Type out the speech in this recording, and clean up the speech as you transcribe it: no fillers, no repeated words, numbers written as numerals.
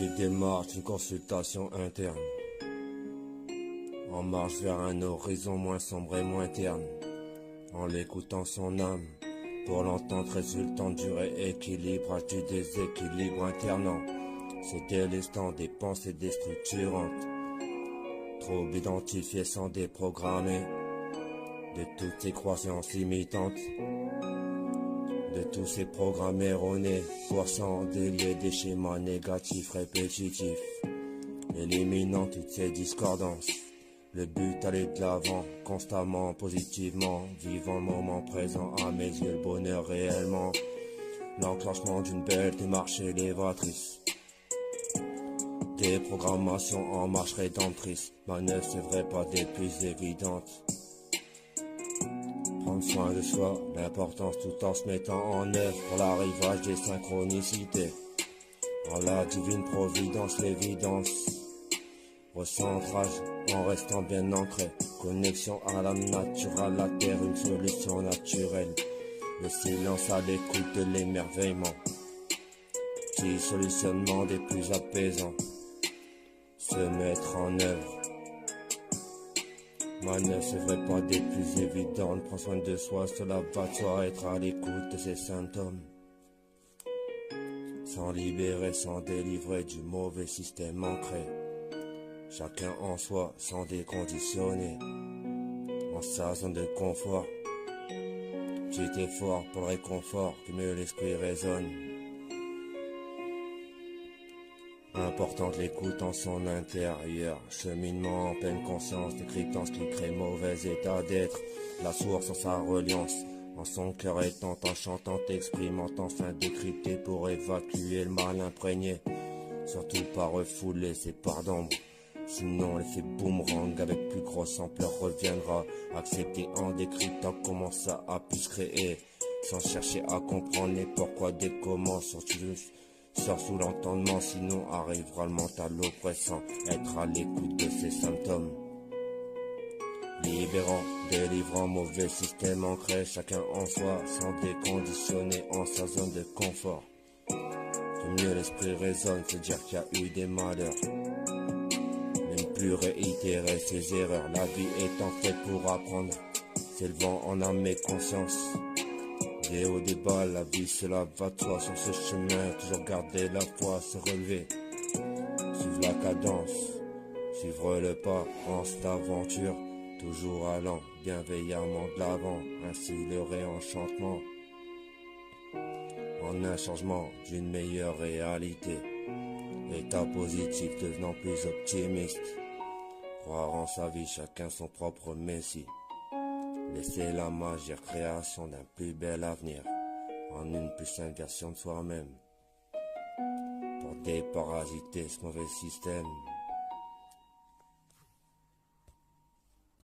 Tu démarches une consultation interne, en marche vers un horizon moins sombre et moins terne, en l'écoutant son âme, pour l'entendre résultant du rééquilibrage du déséquilibre internant, se délestant des pensées déstructurantes, troubles identifiés sans déprogrammer, de toutes ces croyances limitantes, de tous ces programmes erronés, forçant délier des schémas négatifs répétitifs, éliminant toutes ces discordances. Le but aller de l'avant, constamment, positivement, vivant le moment présent, à mes yeux le bonheur réellement, l'enclenchement d'une belle démarche élévatrice. Des programmations en marche rédemptrice, manœuvre c'est vrai pas des plus évidentes. Prendre soin de soi, l'importance tout en se mettant en œuvre pour l'arrivage des synchronicités. En la divine providence, l'évidence. Recentrage en restant bien ancré. Connexion à l'âme naturelle, la terre, une solution naturelle. Le silence à l'écoute de l'émerveillement. Petit solutionnement des plus apaisants. Se mettre en œuvre. Manœuvre, c'est vrai pas des plus évidentes. Prends soin de soi, cela va de soi, être à l'écoute de ses symptômes. Sans libérer, sans délivrer du mauvais système ancré. Chacun en soi, sans déconditionner. En sa zone de confort. Petit effort pour le réconfort, que mieux l'esprit résonne. Important de l'écoute en son intérieur. Cheminement en pleine conscience, décryptant ce qui crée mauvais état d'être. La source en sa reliance, en son cœur étant, en chantant, exprimant, enfin décrypté pour évacuer le mal imprégné. Surtout pas refouler ses parts d'ombre. Sinon l'effet boomerang avec plus grosse ampleur reviendra. Accepter en décryptant comment ça a pu se créer. Sans chercher à comprendre les pourquoi des comment. Sors sous l'entendement, sinon arrivera le mental oppressant. Être à l'écoute de ses symptômes. Libérant, délivrant, mauvais système ancré, chacun en soi, sans déconditionner en sa zone de confort. Que mieux l'esprit résonne, c'est dire qu'il y a eu des malheurs. Même plus réitérer ses erreurs, la vie étant faite pour apprendre. S'élevant en âme et conscience. Des hauts, des bas, la vie cela va de soi sur ce chemin, toujours garder la foi, se relever, suivre la cadence, suivre le pas en cette aventure, toujours allant bienveillamment de l'avant, ainsi le réenchantement, en un changement d'une meilleure réalité, état positif devenant plus optimiste, croire en sa vie, chacun son propre messie. Laisser la magie création d'un plus bel avenir, en une plus saine version de soi-même, pour déparasiter ce mauvais système.